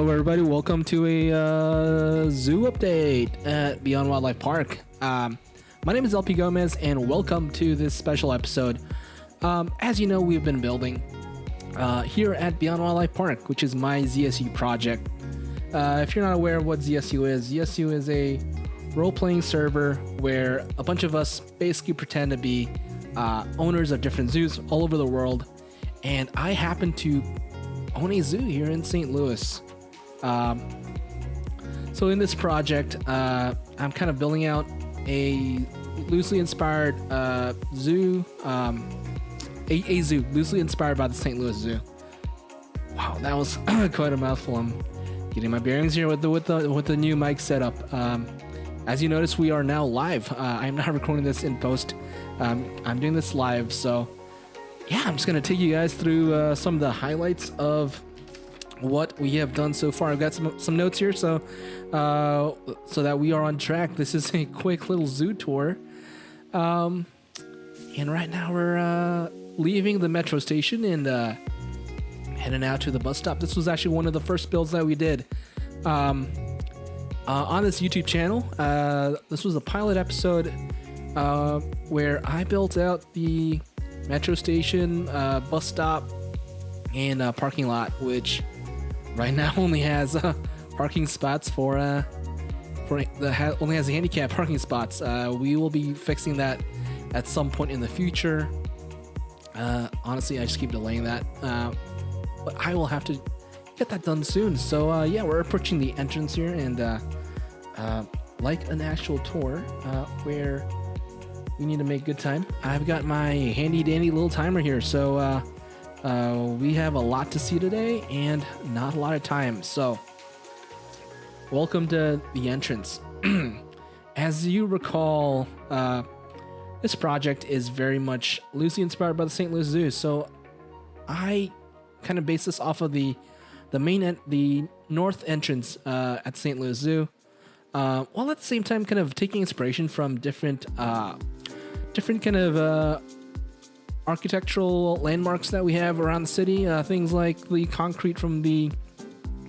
Hello everybody, welcome to a zoo update at Beyond Wildlife Park. My name is LP Gomez and welcome to this special episode. As you know, we've been building here at Beyond Wildlife Park, which is my ZSU project. If you're not aware of what ZSU is a role-playing server where a bunch of us basically pretend to be owners of different zoos all over the world, and I happen to own a zoo here in St. Louis. So in this project, I'm kind of building out a loosely inspired zoo, a zoo loosely inspired by the St. Louis Zoo. Wow, that was quite a mouthful. I'm getting my bearings here with the new mic setup. As you notice, we are now live. I'm not recording this in post. I'm doing this live, so yeah, I'm just gonna take you guys through some of the highlights of what we have done so far. I've got some notes here, so that we are on track. This is a quick little zoo tour, and right now we're leaving the metro station and heading out to the bus stop. This was actually one of the first builds that we did on this YouTube channel. This was a pilot episode where I built out the metro station, bus stop, and parking lot, which right now only has parking spots only has handicap parking spots. We will be fixing that at some point in the future. Honestly, I just keep delaying that, but I will have to get that done soon. So yeah, we're approaching the entrance here, and like an actual tour where we need to make good time. I've got my handy dandy little timer here, so we have a lot to see today and not a lot of time. So welcome to the entrance. As you recall, this project is very much loosely inspired by the St. Louis Zoo, so I kind of base this off of the north entrance at St. Louis Zoo, while at the same time kind of taking inspiration from different kind of architectural landmarks that we have around the city. Things like the concrete from the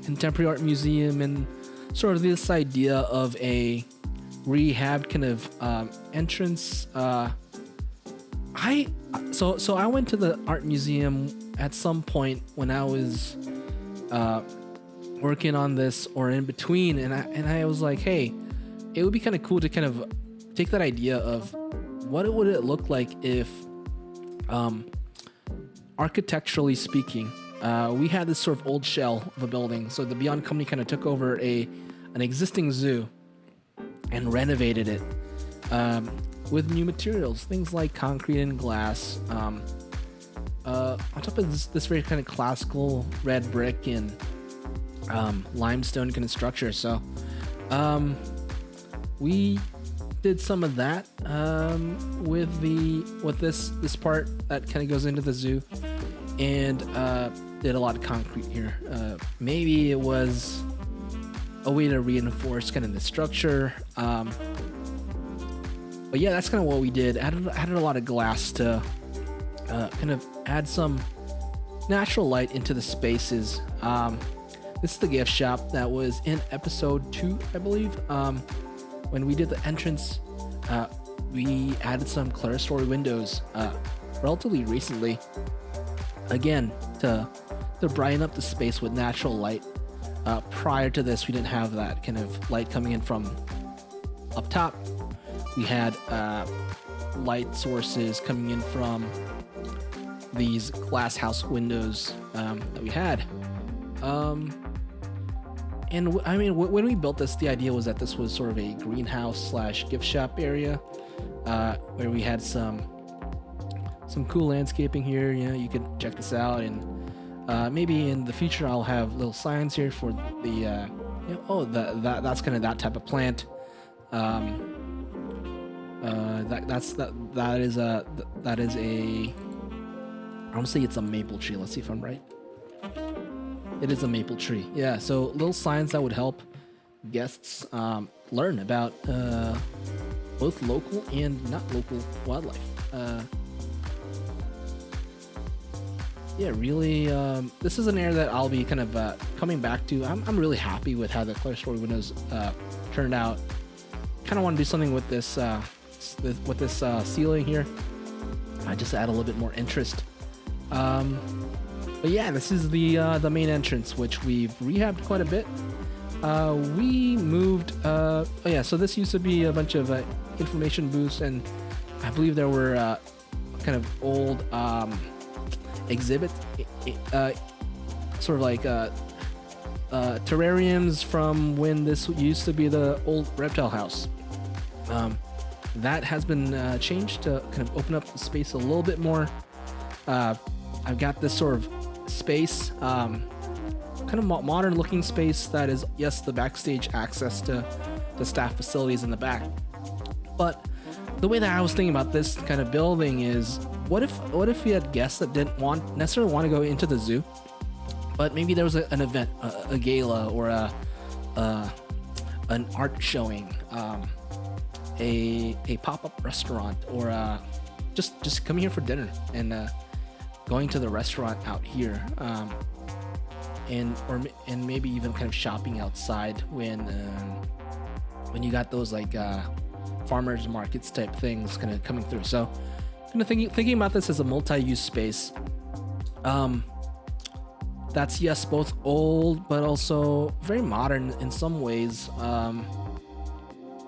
Contemporary Art Museum, and sort of this idea of a rehab kind of entrance. I went to the art museum at some point when I was working on this, or in between, and I was like, hey, it would be kind of cool to kind of take that idea of what would it look like if, architecturally speaking, we had this sort of old shell of a building. So the Beyond company kind of took over an existing zoo and renovated it with new materials, things like concrete and glass, on top of this very kind of classical red brick and limestone kind of structure. So we did some of that with this part that kind of goes into the zoo, and did a lot of concrete here. Maybe it was a way to reinforce kind of the structure, but yeah, that's kind of what we did. Added a lot of glass to kind of add some natural light into the spaces. This is the gift shop that was in episode 2, I believe. When we did the entrance, we added some clerestory windows relatively recently, again to brighten up the space with natural light. Prior to this, we didn't have that kind of light coming in from up top. We had light sources coming in from these glass house windows that we had. And I mean, when we built this, the idea was that this was sort of a greenhouse / gift shop area, where we had some cool landscaping here. You know, you could check this out, and maybe in the future I'll have little signs here for the that's kind of that type of plant. That is a I want to say it's a maple tree. Let's see if I'm right. It is a maple tree. Yeah, so little signs that would help guests learn about both local and not local wildlife. yeah, really, this is an area that I'll be kind of coming back to. I'm really happy with how the color story windows turned out. Kind of want to do something with this ceiling here. I just add a little bit more interest. But yeah, this is the main entrance, which we've rehabbed quite a bit. We moved. Oh yeah, so this used to be a bunch of information booths, and I believe there were kind of old exhibits, sort of like terrariums from when this used to be the old reptile house. That has been changed to kind of open up the space a little bit more. I've got this sort of space, kind of modern looking space that is, yes, the backstage access to the staff facilities in the back. But the way that I was thinking about this kind of building is, what if we had guests that didn't necessarily want to go into the zoo, but maybe there was an event, a gala, or an art showing, a pop-up restaurant, or just coming here for dinner and going to the restaurant out here, and maybe even kind of shopping outside when you got those like farmers markets type things kind of coming through. So kind of thinking about this as a multi-use space. That's, yes, both old but also very modern in some ways.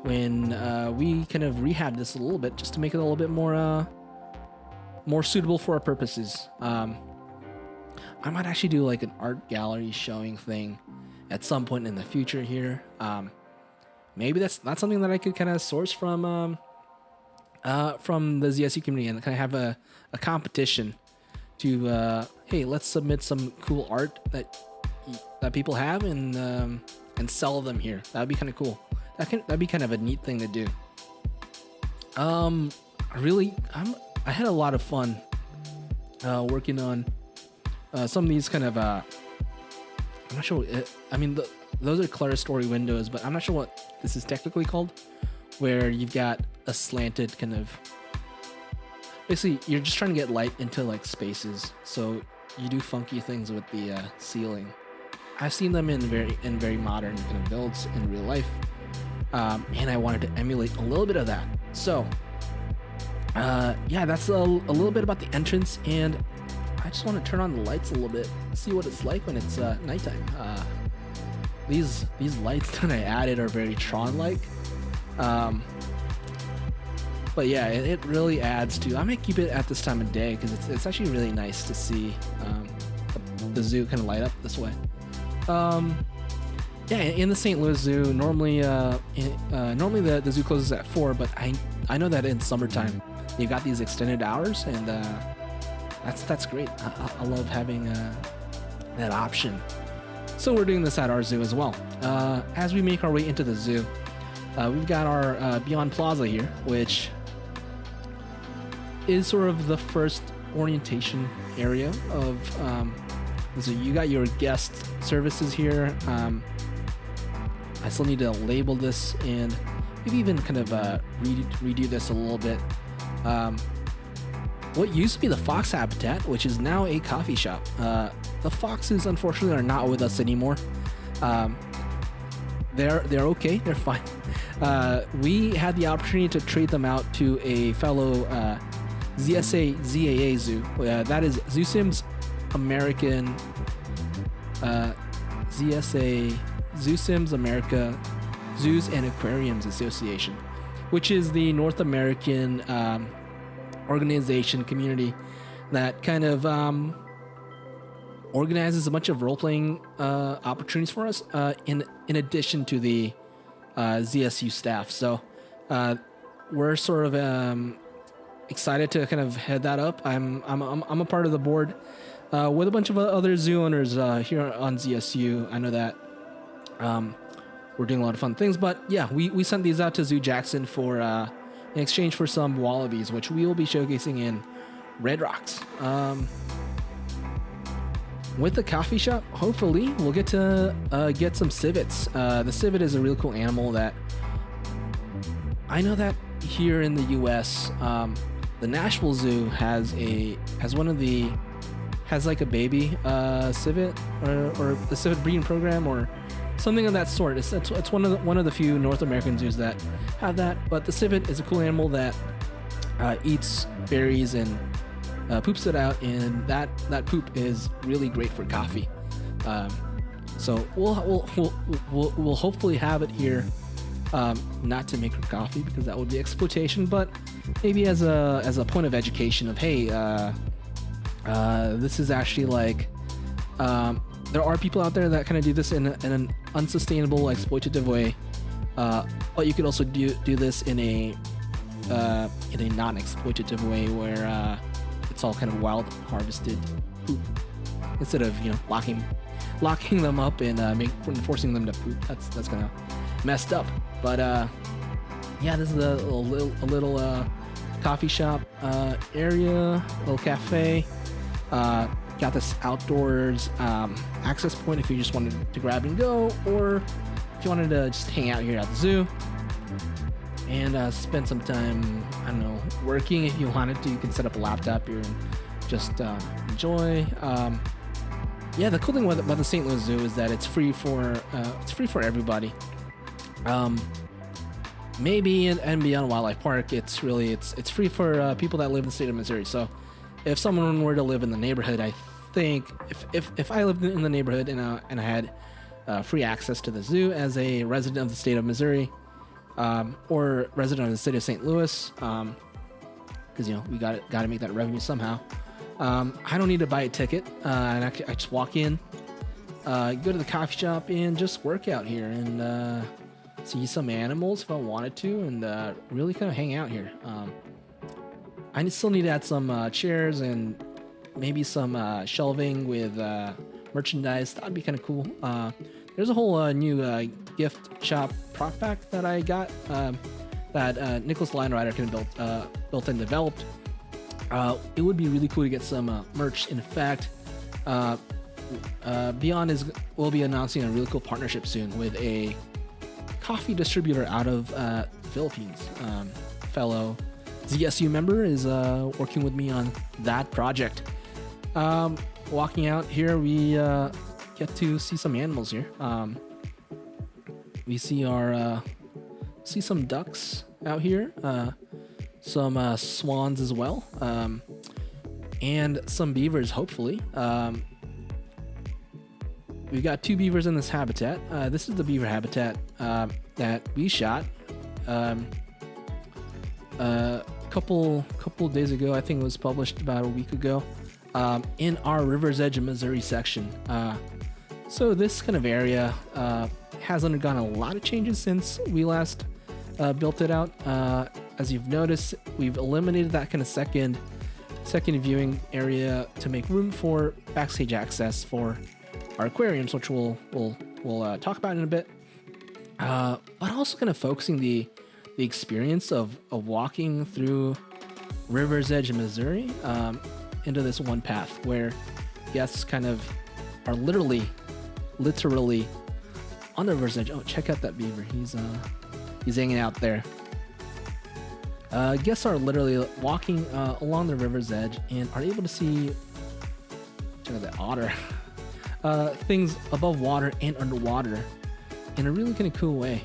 When we kind of rehab this a little bit just to make it a little bit more suitable for our purposes. I might actually do like an art gallery showing thing at some point in the future here. Maybe that's not something that I could kind of source from the ZSU community and kind of have a competition to hey, let's submit some cool art that people have and sell them here. That'd be kind of cool. That'd be kind of a neat thing to do. I had a lot of fun working on some of these kind of I'm not sure. Those are color story windows, but I'm not sure what this is technically called, where you've got a slanted kind of, basically you're just trying to get light into like spaces, so you do funky things with the ceiling. I've seen them in very modern kind of builds in real life, and I wanted to emulate a little bit of that. So yeah, that's a little bit about the entrance, and I just want to turn on the lights a little bit, see what it's like when it's nighttime. These lights that I added are very Tron-like, but yeah, it really adds to. I might keep it at this time of day because it's actually really nice to see the zoo kind of light up this way. Yeah, in the St. Louis Zoo, normally the zoo closes at 4, but I know that in summertime you got these extended hours, and that's great. I love having that option. So we're doing this at our zoo as well. As we make our way into the zoo, we've got our Beyond Plaza here, which is sort of the first orientation area of the zoo. You got your guest services here. I still need to label this and maybe even kind of redo this a little bit. What used to be the fox habitat, which is now a coffee shop. The foxes, unfortunately, are not with us anymore. They're okay. They're fine. We had the opportunity to trade them out to a fellow ZAA zoo. That is ZooSim's American ZooSim's America Zoos and Aquariums Association, which is the North American organization community that kind of organizes a bunch of role-playing opportunities for us in addition to the ZSU staff. So we're sort of excited to kind of head that up. I'm a part of the board with a bunch of other zoo owners here on ZSU. I know that we're doing a lot of fun things, but yeah, we sent these out to Zoo Jackson for in exchange for some wallabies, which we will be showcasing in Red Rocks. With the coffee shop, hopefully we'll get to get some civets. The civet is a really cool animal that I know that here in the U.S., the Nashville Zoo has one of the has like a baby civet or a civet breeding program or something of that sort. It's one of the few North American zoos that have that. But the civet is a cool animal that eats berries and poops it out, and that poop is really great for coffee. So we'll hopefully have it here, not to make her coffee because that would be exploitation, but maybe as a point of education of, hey, this is actually like, there are people out there that kind of do this in an unsustainable, exploitative way, but you could also do this in a non-exploitative way where it's all kind of wild harvested poop instead of locking them up and forcing them to poop. That's kind of messed up. But yeah, this is a little coffee shop area, little cafe. Got this outdoors access point if you just wanted to grab and go, or if you wanted to just hang out here at the zoo and spend some time, I don't know, working. If you wanted to, you can set up a laptop here and just enjoy. Yeah, the cool thing about the St. Louis Zoo is that it's free for everybody. Maybe and beyond Wildlife Park, it's free for people that live in the state of Missouri. So if someone were to live in the neighborhood, I think if I lived in the neighborhood and I had free access to the zoo as a resident of the state of Missouri, or resident of the city of St. Louis, because we got to make that revenue somehow. I don't need to buy a ticket, and I just walk in, go to the coffee shop, and just work out here and see some animals if I wanted to, and really kind of hang out here. I still need to add some chairs and maybe some shelving with merchandise. That'd be kind of cool. There's a whole new gift shop prop pack that I got that Nicholas Lineryder kind of built and developed. It would be really cool to get some merch. In fact, Beyond will be announcing a really cool partnership soon with a coffee distributor out of the Philippines. Fellow ZSU member is working with me on that project. Walking out here, we get to see some animals here. We see some ducks out here, some swans as well, and some beavers, hopefully. We've got 2 beavers in this habitat. This is the beaver habitat that we shot a couple days ago. I think it was published about a week ago in our River's Edge, Missouri section. So this kind of area has undergone a lot of changes since we last built it out. As you've noticed, we've eliminated that kind of second viewing area to make room for backstage access for our aquariums, which we'll talk about in a bit. But also kind of focusing the experience of walking through River's Edge, Missouri, into this one path where guests kind of are literally on the River's Edge. Oh, check out that beaver. He's hanging out there. Guests are literally walking along the River's Edge and are able to see, check out that otter, things above water and underwater in a really kind of cool way.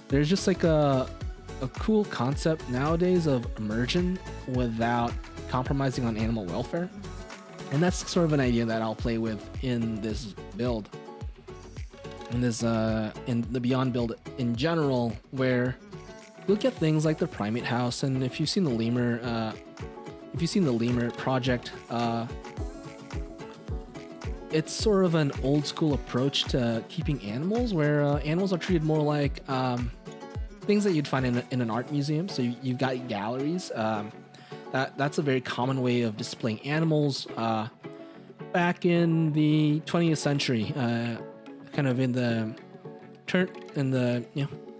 There's just like a cool concept nowadays of immersion without compromising on animal welfare. And that's sort of an idea that I'll play with in this build. In the Beyond build in general, where you'll get things like the Primate house, and if you've seen the lemur project, it's sort of an old school approach to keeping animals, where animals are treated more like things that you'd find in an art museum. So you've got galleries. That's a very common way of displaying animals back in the 20th century. Kind of in the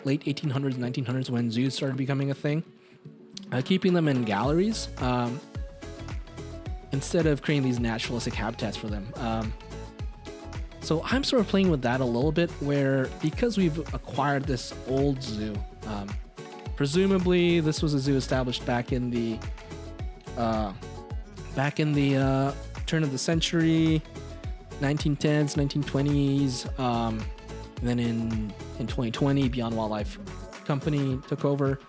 late 1800s, 1900s, when zoos started becoming a thing, keeping them in galleries instead of creating these naturalistic habitats for them. So I'm sort of playing with that a little bit, where because we've acquired this old zoo, presumably this was a zoo established back in the back in the turn of the century, 1910s, 1920s. And then in 2020, Beyond Wildlife Company took over.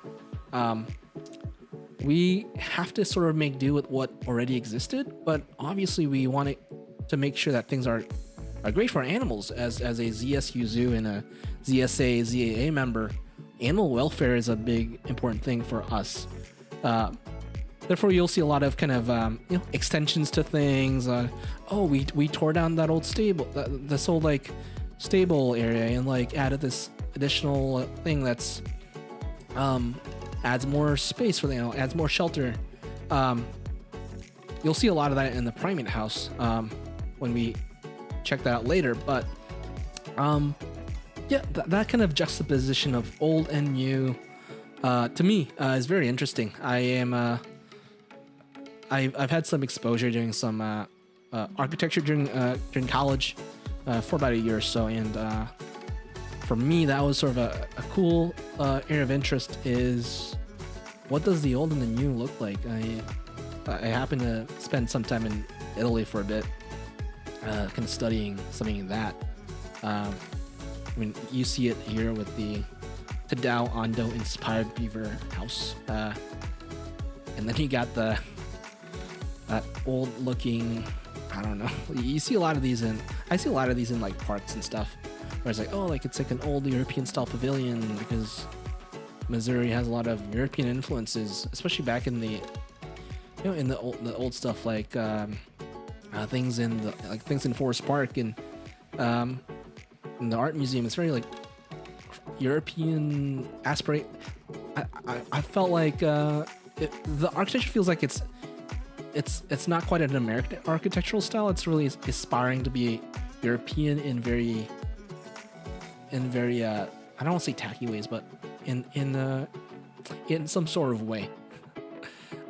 We have to sort of make do with what already existed, but obviously we want to make sure that things are great for animals. As a ZSU zoo and a ZSA, ZAA member, animal welfare is a big important thing for us. Therefore, you'll see a lot of kind of extensions to things. We tore down that old stable, this old like stable area, and like added this additional thing that's adds more space for the animal, adds more shelter. You'll see a lot of that in the Primate house when we check that out later. But that kind of juxtaposition of old and new to me is very interesting. I've had some exposure doing some architecture during college for about a year or so, and for me that was sort of a cool area of interest. Is what does the old and the new look like? I happened to spend some time in Italy for a bit, kind of studying that. I mean, you see it here with the Tadao Ando inspired beaver house, and then you got that old looking, I don't know. You see a lot of these I see a lot of these in like parks and stuff, where it's like, it's like an old European style pavilion, because Missouri has a lot of European influences, especially back in the, in the old stuff, like things in Forest Park and in the art museum. It's very like European aspirate. I felt like the architecture feels like it's not quite an American architectural style. It's really aspiring to be European in very I don't want to say tacky ways, but in some sort of way.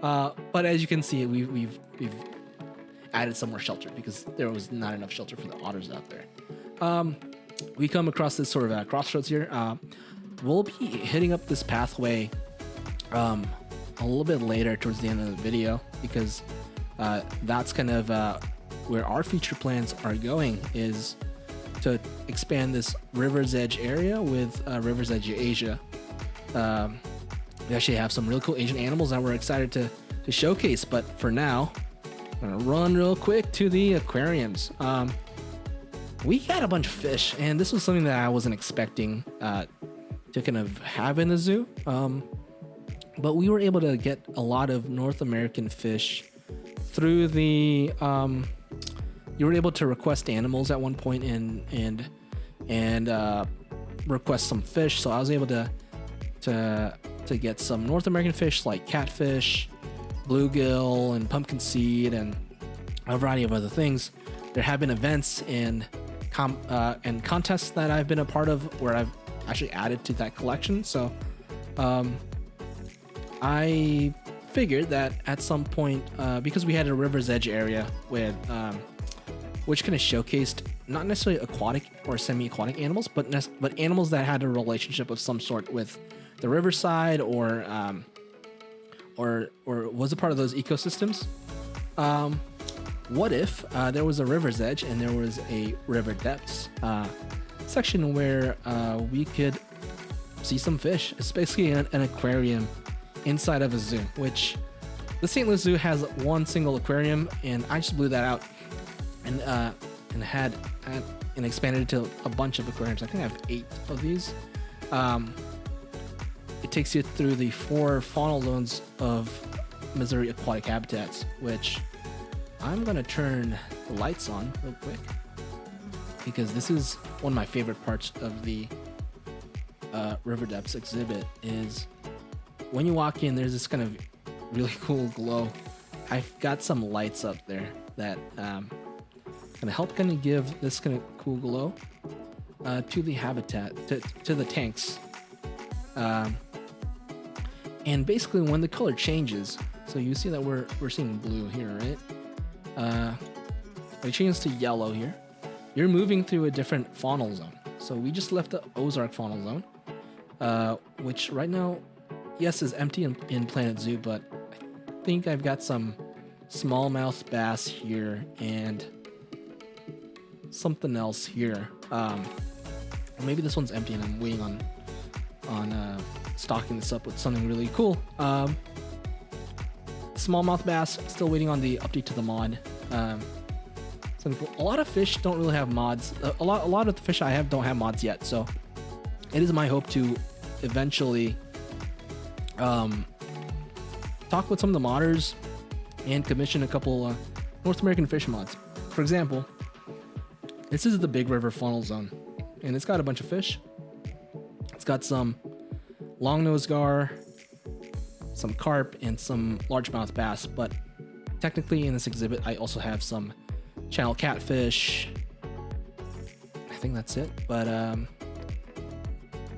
But as you can see, we've added some more shelter because there was not enough shelter for the otters out there. We come across this sort of crossroads here. We'll be hitting up this pathway a little bit later towards the end of the video, because that's kind of where our future plans are going, is to expand this River's Edge area with River's Edge Asia. We actually have some really cool Asian animals that we're excited to showcase, but for now, I'm gonna run real quick to the aquariums. We got a bunch of fish, and this was something that I wasn't expecting to kind of have in the zoo. But we were able to get a lot of North American fish through the. You were able to request animals at one point and request some fish. So I was able to get some North American fish like catfish, bluegill, and pumpkin seed, and a variety of other things. There have been events and contests that I've been a part of where I've actually added to that collection. So I figured that at some point, because we had a River's Edge area with which kind of showcased not necessarily aquatic or semi-aquatic animals, but animals that had a relationship of some sort with the Riverside or was a part of those ecosystems. What if there was a River's Edge and there was a River Depths section where we could see some fish? It's basically an aquarium inside of a zoo, which the St. Louis Zoo has one single aquarium, and I just blew that out and had expanded it to a bunch of aquariums. I think I have 8 of these. It takes you through the 4 faunal zones of Missouri aquatic habitats, which I'm gonna turn the lights on real quick, because this is one of my favorite parts of the River Depths exhibit. Is when you walk in, there's this kind of really cool glow. I've got some lights up there that gonna help kind of give this kind of cool glow to the habitat, to the tanks. And basically when the color changes, so you see that we're seeing blue here, right? When it changes to yellow here, you're moving through a different faunal zone. So we just left the Ozark faunal zone, which right now, yes, is empty in Planet Zoo, but I think I've got some smallmouth bass here, and something else here. Maybe this one's empty and I'm waiting on stocking this up with something really cool. Smallmouth bass, still waiting on the update to the mod. Something cool. A lot of fish don't really have mods. A lot of the fish I have don't have mods yet, so it is my hope to eventually talk with some of the modders and commission a couple North American fish mods. For example, this is the Big River Funnel Zone, and it's got a bunch of fish. It's got some long-nosed gar, some carp, and some largemouth bass, but technically in this exhibit I also have some channel catfish. I think that's it, but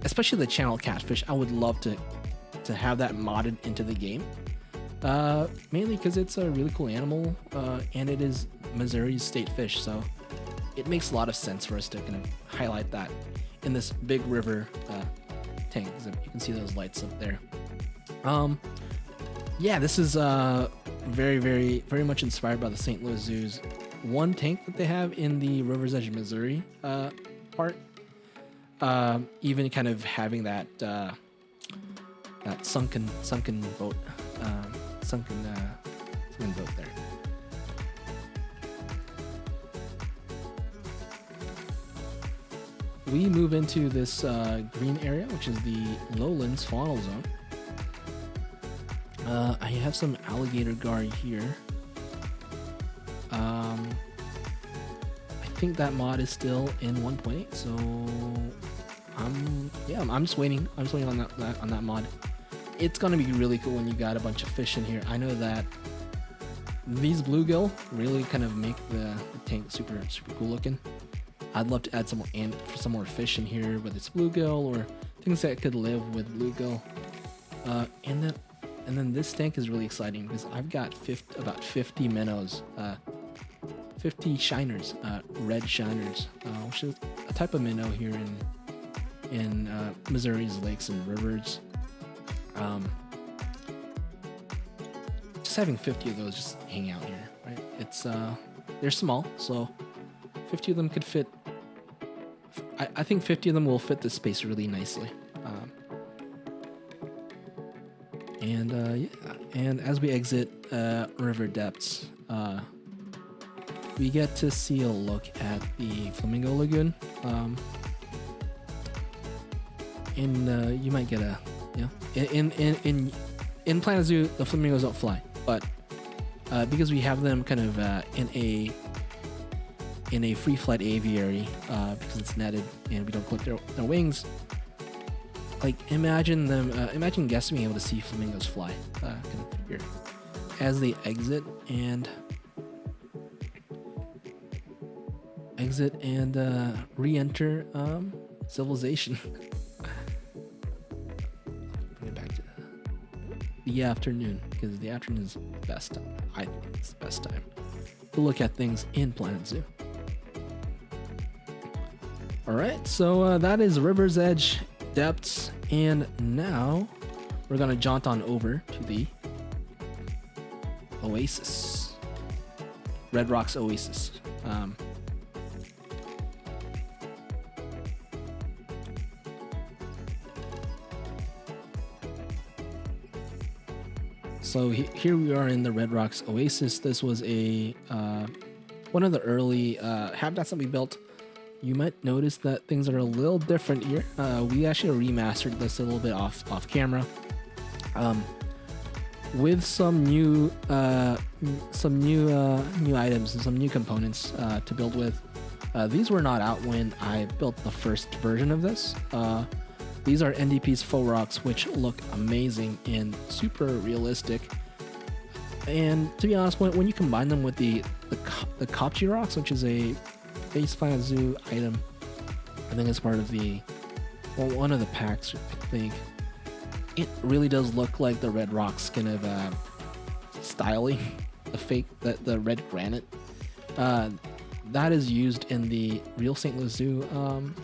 especially the channel catfish, I would love to have that modded into the game, mainly because it's a really cool animal, and it is Missouri's state fish, so it makes a lot of sense for us to kind of highlight that in this Big River tank. You can see those lights up there. Yeah, this is very, very, very much inspired by the St. Louis Zoo's one tank that they have in the River's Edge, Missouri part. Even kind of having that sunken boat, sunken boat there. We move into this green area, which is the Lowlands Faunal Zone. I have some alligator gar here. I think that mod is still in 1.8, so I'm just waiting. I'm just waiting on that mod. It's gonna be really cool when you got a bunch of fish in here. I know that these bluegill really kind of make the tank super cool looking. I'd love to add some more fish in here, whether it's bluegill or things that could live with bluegill. And then this tank is really exciting because I've got about 50 minnows, 50 shiners, red shiners, which is a type of minnow here in Missouri's lakes and rivers. Just having 50 of those just hang out here, right? It's they're small, so 50 of them could fit. I think 50 of them will fit the space really nicely. And as we exit river depths, we get to see a look at the Flamingo Lagoon. And you might get a, in Planet Zoo, the flamingos don't fly, but because we have them kind of in a free flight aviary, because it's netted and we don't clip their wings. Like imagine guests being able to see flamingos fly, kind of figure, as they exit and re-enter civilization. Bring it back to the afternoon, because the afternoon is the best time. I think it's the best time to look at things in Planet Zoo. Alright, so that is River's Edge depths, and now we're gonna jaunt on over to the Oasis, Red Rocks Oasis. So here we are in the Red Rocks Oasis. This was a one of the early habitats that we built. You might notice that things are a little different here. We actually remastered this a little bit off camera, with some new items and some new components to build with. These were not out when I built the first version of this. These are NDP's faux rocks, which look amazing and super realistic. And to be honest, when you combine them with the Kopchi rocks, which is a base Planet Zoo item, I think it's part of one of the packs, I think, it really does look like the red rocks kind of styling, the red granite that is used in the real St. Louis Zoo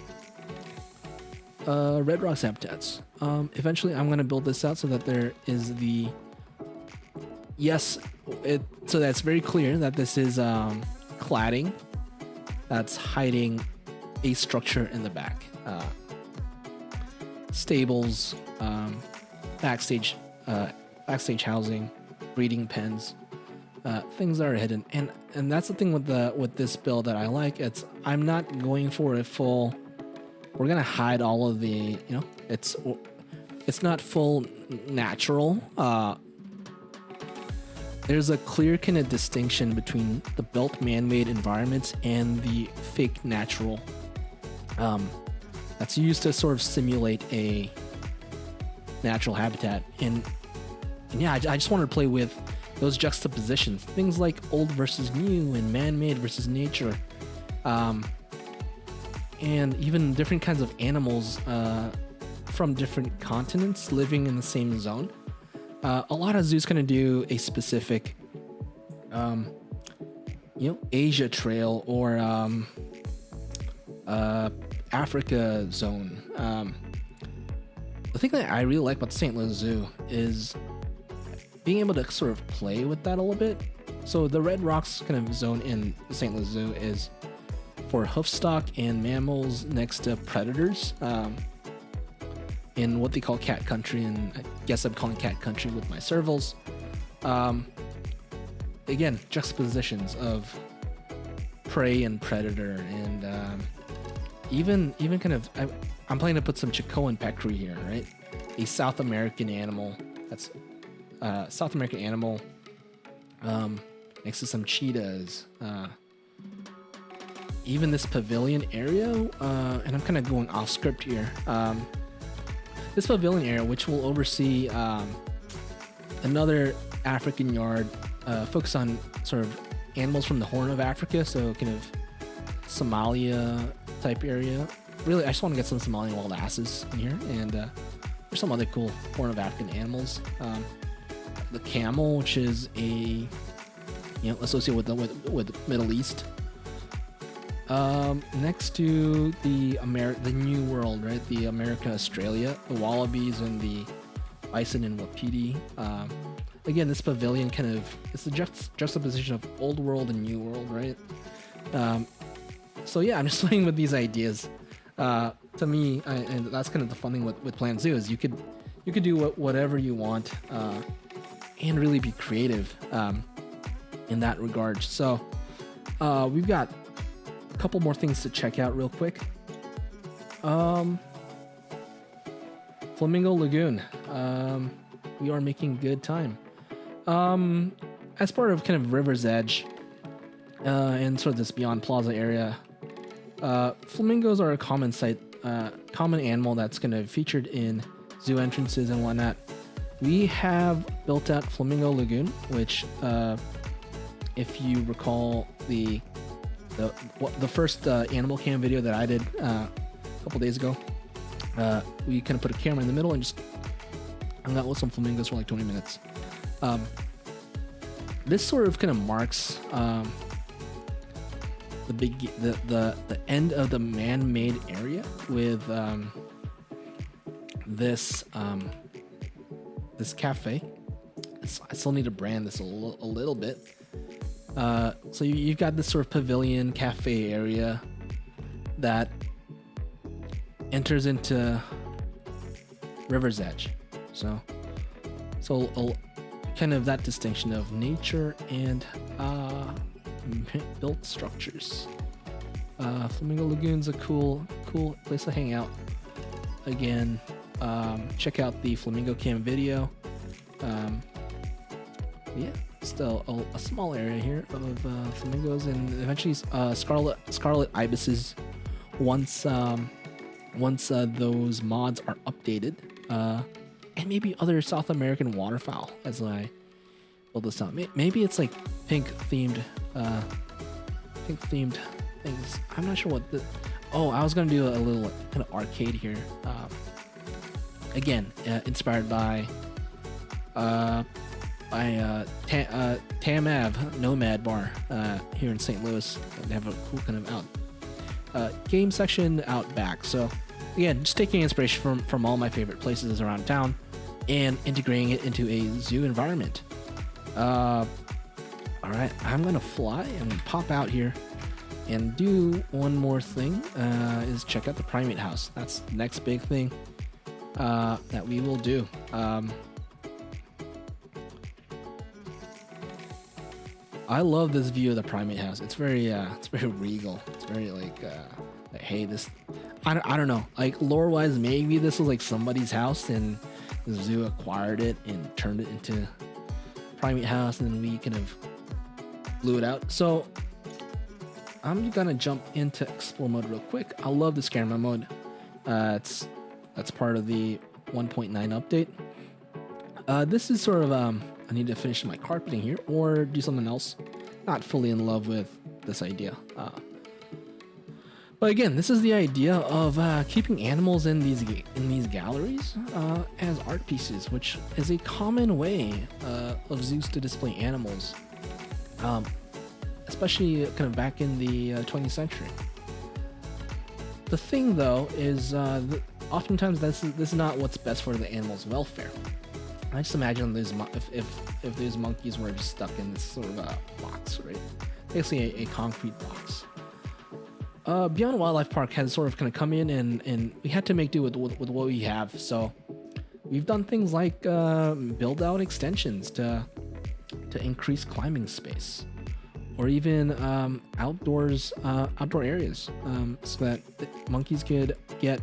Red Rocks habitats. Eventually I'm going to build this out so that there is the yes, so that's very clear that this is cladding that's hiding a structure in the back. Stables, backstage housing, breeding pens, things that are hidden, and that's the thing with this build that I like. I'm not going for a full. We're gonna hide all of the, it's not full natural. There's a clear kind of distinction between the built man-made environments and the fake natural. That's used to sort of simulate a natural habitat. And yeah, I just wanted to play with those juxtapositions, things like old versus new and man-made versus nature, and even different kinds of animals from different continents living in the same zone. A lot of zoos gonna do a specific, Asia trail or Africa zone. The thing that I really like about the St. Louis Zoo is being able to sort of play with that a little bit. So the Red Rocks kind of zone in the St. Louis Zoo is for hoofstock and mammals next to predators. In what they call cat country, and I guess I'm calling cat country with my servals. Again, juxtapositions of prey and predator, and even kind of I'm planning to put some Chicoan peccary here, right? A South American animal. That's South American animal next to some cheetahs. Even this pavilion area, and I'm kind of going off script here. This pavilion area, which will oversee another African yard, focus on sort of animals from the Horn of Africa, so kind of Somalia type area. Really, I just want to get some Somalian wild asses in here, and there's some other cool Horn of African animals. The camel, which is associated with the Middle East. Next to the New World, right? The America, Australia, the wallabies and the bison and wapiti. Again, this pavilion it's the juxtaposition of old world and new world, right? So yeah, I'm just playing with these ideas. To me, and that's kind of the fun thing with Planned Zoo is you could do whatever you want, and really be creative, in that regard. So, we've got couple more things to check out real quick. Flamingo Lagoon. We are making good time. As part of kind of River's Edge, and sort of this Beyond Plaza area, flamingos are a common animal that's kind of featured in zoo entrances and whatnot. We have built out Flamingo Lagoon, which, if you recall the first animal cam video that I did a couple days ago, we kind of put a camera in the middle and just hung out with some flamingos for like 20 minutes. This sort of kind of marks the end of the man-made area with this cafe. I still need to brand this a little bit. So you've got this sort of pavilion cafe area that enters into River's Edge. So kind of that distinction of nature and built structures. Flamingo Lagoon's a cool place to hang out. Again, check out the Flamingo Cam video. Yeah. Still a small area here of flamingos, and eventually scarlet ibises once those mods are updated, and maybe other South American waterfowl as I build this out. Maybe it's like pink themed things. I'm not sure what I was gonna do a little kind of arcade here. Again, inspired by Tam Ave Nomad Bar here in St. Louis. They have a cool kind of game section out back. So again, just taking inspiration from all my favorite places around town and integrating it into a zoo environment. All right, I'm gonna fly and pop out here and do one more thing, is check out the Primate house. That's the next big thing that we will do. I love this view of the Primate house. It's very regal. It's very like hey, this, I don't know. Like lore-wise, maybe this was like somebody's house and the zoo acquired it and turned it into Primate house, and then we kind of blew it out. So I'm gonna jump into explore mode real quick. I love this camera mode. That's part of the 1.9 update. This is sort of I need to finish my carpeting here or do something else. Not fully in love with this idea. But again, this is the idea of keeping animals in these galleries as art pieces, which is a common way of zoos to display animals, especially kind of back in the 20th century. The thing, though, is oftentimes this is not what's best for the animal's welfare. I just imagine if these monkeys were just stuck in this sort of a box, right? Basically a concrete box. Beyond Wildlife Park has sort of kind of come in and we had to make do with what we have. So we've done things like build out extensions to increase climbing space, or even outdoor areas, so that the monkeys could get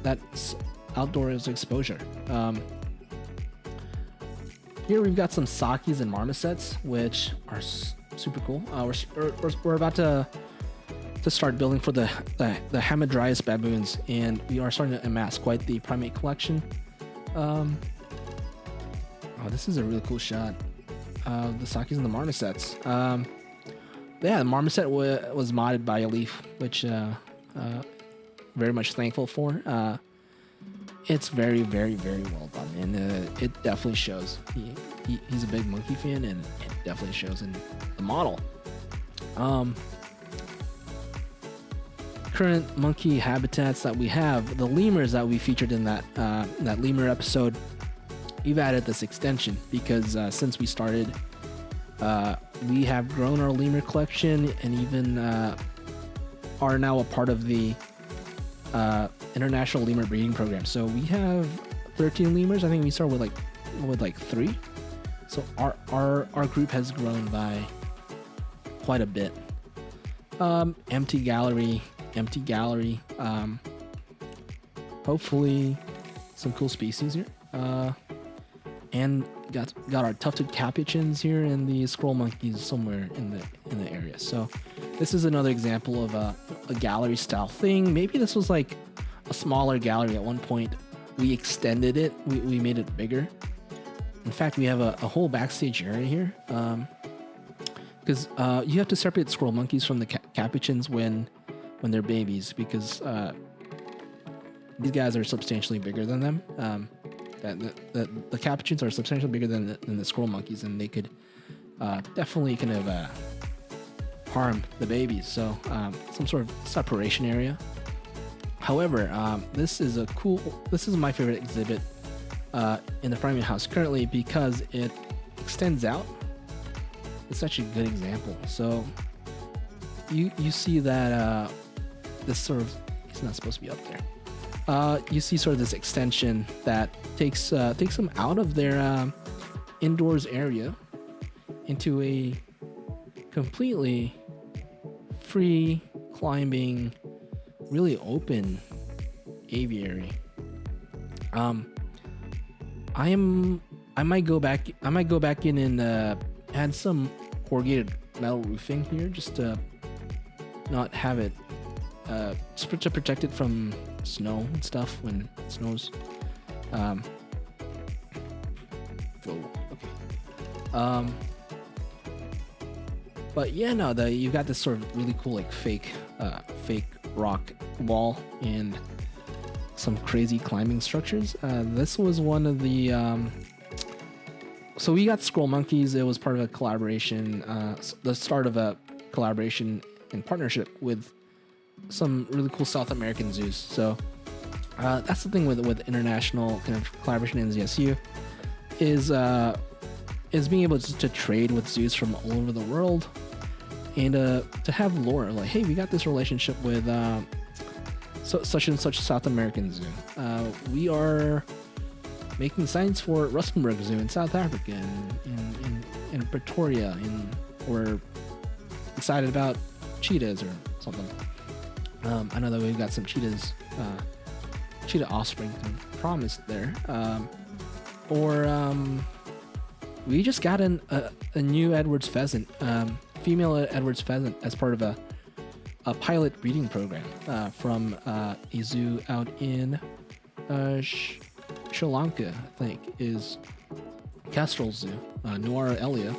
that outdoors exposure. Here we've got some sakis and marmosets, which are super cool. We're about to start building for the Hamadryas baboons, and we are starting to amass quite the primate collection. Oh, this is a really cool shot. The sakis and the marmosets. Yeah, the marmoset was modded by a leaf, which very much thankful for. It's very, very, very well done, and it definitely shows. He's a big monkey fan, and it definitely shows in the model. Current monkey habitats that we have, the lemurs that we featured in that lemur episode, we've added this extension because since we started, we have grown our lemur collection and even are now a part of the International Lemur Breeding Program. So we have 13 lemurs. I think we started with like 3. So our group has grown by quite a bit. Empty gallery. Hopefully some cool species here. And got our tufted capuchins here and the squirrel monkeys somewhere in the area. So this is another example of a gallery style thing. Maybe this was like a smaller gallery at one point. We extended it. We made it bigger. In fact, we have a whole backstage area here, because you have to separate squirrel monkeys from the capuchins when they're babies, because these guys are substantially bigger than them. The capuchins are substantially bigger than the squirrel monkeys, and they could definitely kind of harm the babies. So some sort of separation area. However, this is my favorite exhibit in the primate house currently because it extends out. It's such a good example. So you see that this sort of, it's not supposed to be up there. You see sort of this extension that takes them out of their indoors area into a completely free climbing, really open aviary. I might go back in and add some corrugated metal roofing here just to not have it to protect it from snow and stuff when it snows. But yeah, no, you got this sort of really cool like fake rock wall and some crazy climbing structures. This was one of the so we got squirrel monkeys. It was part of a collaboration, the start of a collaboration and partnership with some really cool South American zoos. So that's the thing with international kind of collaboration in ZSU. is being able to trade with zoos from all over the world, and to have lore like, hey, we got this relationship with such and such South American zoo. We are making signs for Rustenburg Zoo in South Africa, in Pretoria, we're excited about cheetahs or something. I know that we've got some cheetah offspring promised there. We just got a new Edwards pheasant, female Edwards pheasant, as part of a pilot breeding program from a zoo out in Sri Lanka, I think, is Kestrel Zoo, Noir Elia.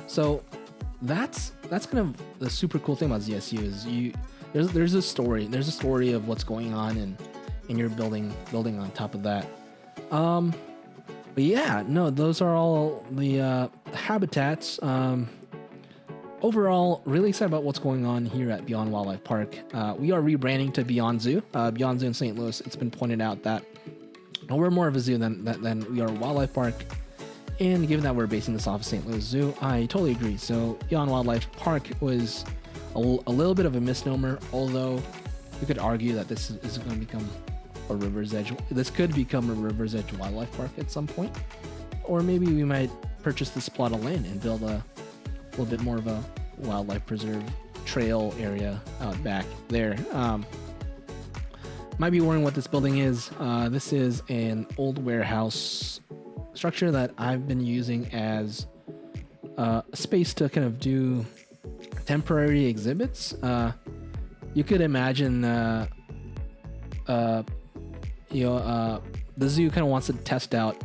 So that's kind of the super cool thing about ZSU is there's a story of what's going on, and you're building on top of that. But yeah, no, those are all the habitats. Overall, really excited about what's going on here at Beyond Wildlife Park. We are rebranding to Beyond Zoo. Beyond Zoo in St. Louis. It's been pointed out that we're more of a zoo than we are a wildlife park. And given that we're basing this off of St. Louis Zoo, I totally agree. So Beyond Wildlife Park was a little bit of a misnomer, although you could argue that this is going to become a River's Edge. This could become a River's Edge Wildlife Park at some point. Or maybe we might purchase this plot of land and build a little bit more of a wildlife preserve trail area out back there. Might be wondering what this building is. This is an old warehouse structure that I've been using as a space to kind of do temporary exhibits. You could imagine, the zoo kind of wants to test out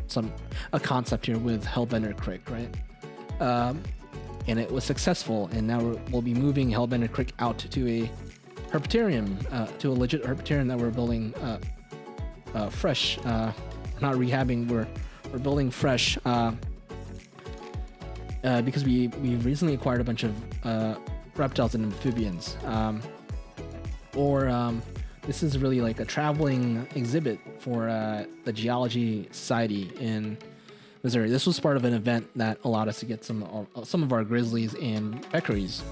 a concept here with Hellbender Creek, right? And it was successful, and now we'll be moving Hellbender Creek out to a herpetarium, to a legit herpetarium that we're building fresh, not rehabbing. We're building fresh because we recently acquired a bunch of reptiles and amphibians. This is really like a traveling exhibit for the Geology Society in Missouri. This was part of an event that allowed us to get some of our grizzlies and peccaries.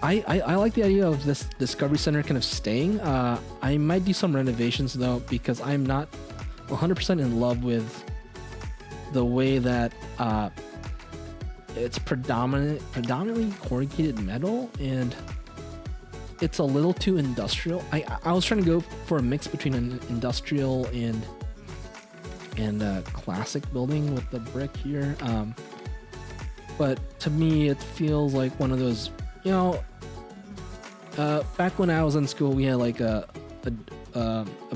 I like the idea of this Discovery Center kind of staying. I might do some renovations though, because I'm not 100% in love with the way that it's predominantly corrugated metal, and it's a little too industrial. I was trying to go for a mix between an industrial and a classic building with the brick here. But to me, it feels like one of those, back when I was in school, we had like a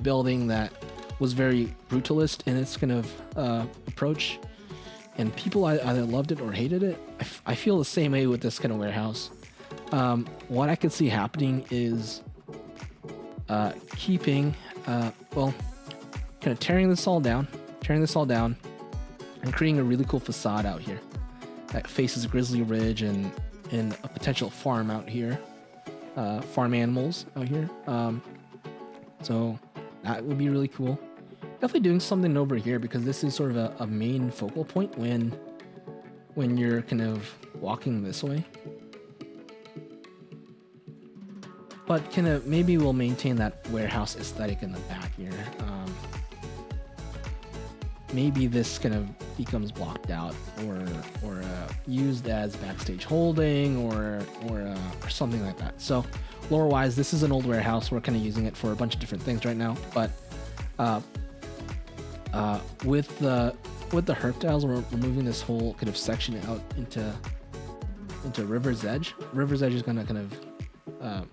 building that was very brutalist in its kind of approach, and people either loved it or hated it. I feel the same way with this kind of warehouse. What I could see happening is keeping, kind of tearing this all down, and creating a really cool facade out here that faces Grizzly Ridge and a potential farm out here, farm animals out here. So that would be really cool. Definitely doing something over here, because this is sort of a main focal point when you're kind of walking this way. But kind of maybe we'll maintain that warehouse aesthetic in the back here. Maybe this kind of becomes blocked out or used as backstage holding or something like that. So lore wise, this is an old warehouse. We're kind of using it for a bunch of different things right now. But with the herptiles, we're moving this whole kind of section out into River's Edge. River's Edge is going to kind of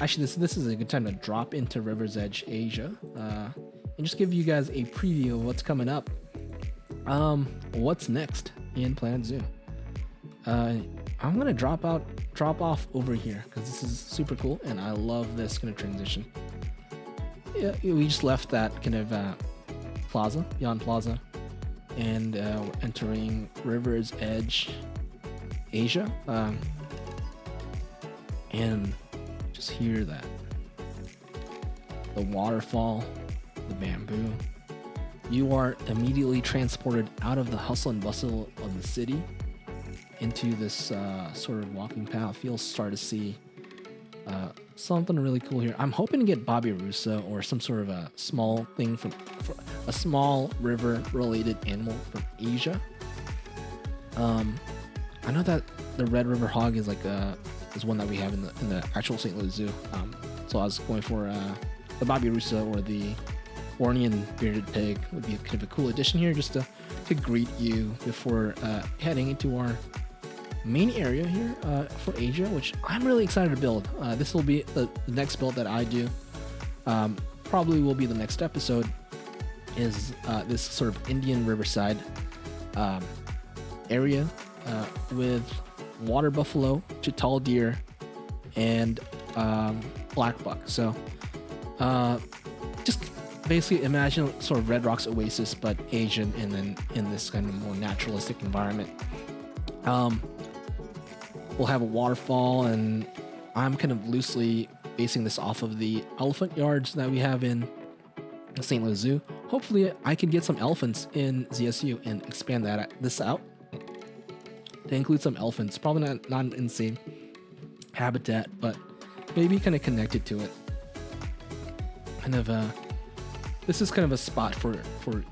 actually, this is a good time to drop into River's Edge, Asia, and just give you guys a preview of what's coming up. What's next in Planet Zoo? I'm gonna drop off over here because this is super cool, and I love this kind of transition. Yeah, we just left that kind of Plaza, Beyond Plaza, and we're entering River's Edge, Asia, and just hear that. the waterfall, the bamboo. You are immediately transported out of the hustle and bustle of the city into this sort of walking path. You'll start to see something really cool here. I'm hoping to get Bobby Russo or some sort of a small thing from a small river-related animal from Asia. I know that the Red River Hog is like is one that we have in the actual St. Louis Zoo. So I was going for the Bobby Russo or the Bornean bearded pig. Would be kind of a cool addition here, just to greet you before heading into our main area here for Asia, which I'm really excited to build. This will be the next build that I do. Probably will be the next episode. Is this sort of Indian Riverside area with water buffalo, chital deer, and black buck. So just basically imagine sort of Red Rock's Oasis, but Asian, and then in this kind of more naturalistic environment. We'll have a waterfall, and I'm kind of loosely basing this off of the elephant yards that we have in the St. Louis Zoo. Hopefully I can get some elephants in ZSU and expand this out to include some elephants. Probably not an insane habitat, but maybe kind of connected to it. Kind of this is kind of a spot for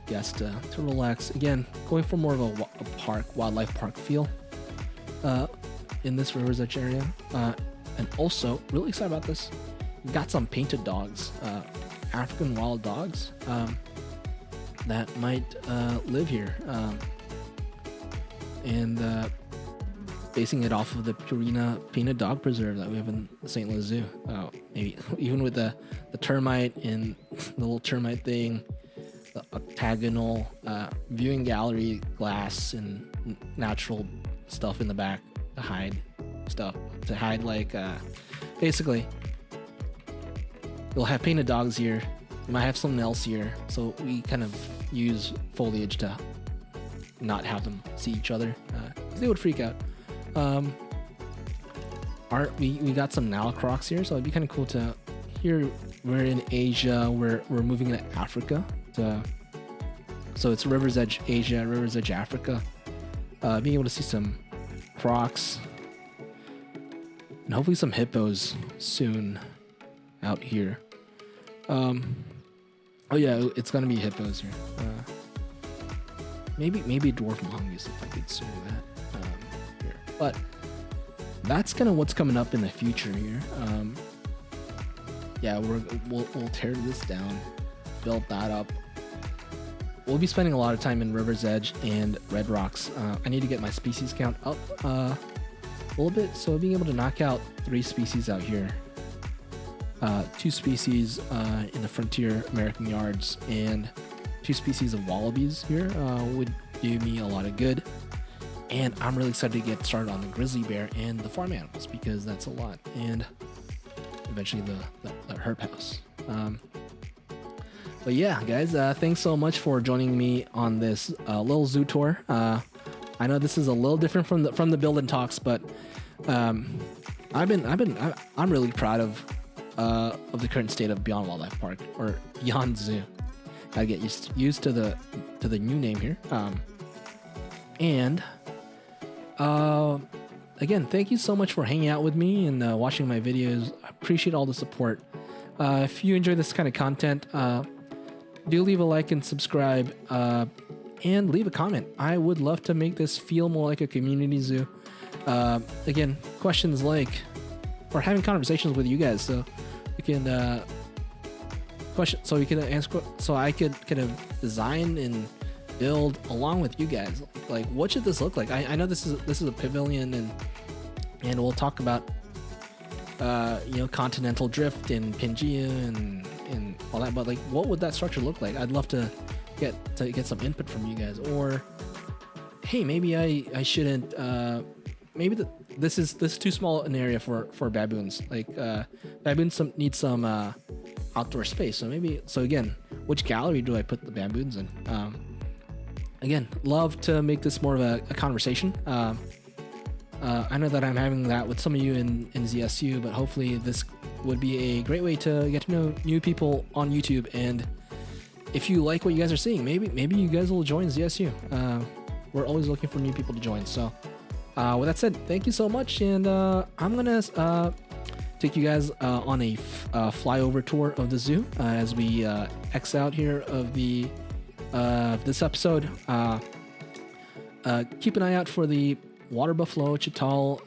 guests to relax. Again, going for more of a wildlife park feel in this River's Edge area. And also, really excited about this. We got some painted dogs, African wild dogs that might live here. And basing it off of the Purina Painted Dog Preserve that we have in the St. Louis Zoo. Maybe even with the termite and the little termite thing, the octagonal viewing gallery glass and natural stuff in the back to hide stuff. Like basically, you'll have painted dogs here. You might have something else here. So we kind of use foliage to not have them see each other because they would freak out. We got some Nile crocs here, so it'd be kind of cool to here. We're in Asia. We're moving into Africa. So it's River's Edge Asia, River's Edge Africa. Being able to see some crocs and hopefully some hippos soon out here. Oh yeah, it's gonna be hippos here. Maybe dwarf mongoose if I could swing that here. But that's kind of what's coming up in the future here. Yeah, we'll tear this down, build that up. We'll be spending a lot of time in River's Edge and Red Rocks. I need to get my species count up a little bit, so being able to knock out 3 species out here. 2 species in the Frontier American Yards and 2 species of wallabies here would do me a lot of good. And I'm really excited to get started on the grizzly bear and the farm animals because that's a lot. And eventually the herp house. But yeah, guys, thanks so much for joining me on this little zoo tour. I know this is a little different from the build and talks, but I'm really proud of the current state of Beyond Wildlife Park or Beyond Zoo. Gotta get used to the new name here. And again, thank you so much for hanging out with me and watching my videos. I appreciate all the support. If you enjoy this kind of content, do leave a like and subscribe, and leave a comment. I would love to make this feel more like a community zoo. Again, questions like, or having conversations with you guys, so we can answer, so I could kind of design and build along with you guys. Like, what should this look like? I know this is a pavilion, and we'll talk about continental drift and Pangea and all that, but like, what would that structure look like? I'd love to get some input from you guys. Or hey, maybe I shouldn't, maybe this is too small an area for baboons. Like baboons need some outdoor space. So again, which gallery do I put the baboons in? Again, love to make this more of a conversation. I know that I'm having that with some of you in ZSU, but hopefully this would be a great way to get to know new people on YouTube. And if you like what you guys are seeing, maybe you guys will join ZSU. We're always looking for new people to join. So with that said, thank you so much, and I'm gonna take you guys on a flyover tour of the zoo as we X out here of the this episode. Keep an eye out for the water buffalo, chital,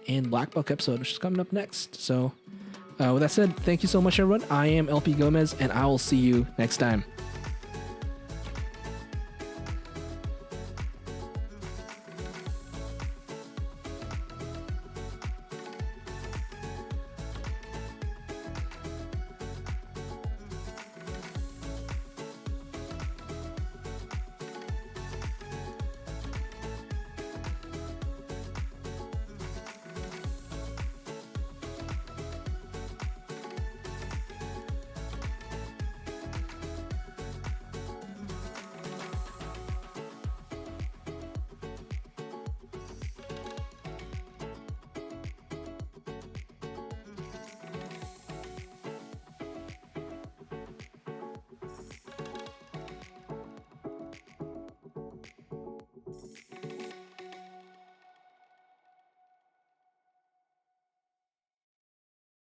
and black buck episode, which is coming up next. So with that said, thank you so much, everyone. I am LP Gomez, and I will see you next time.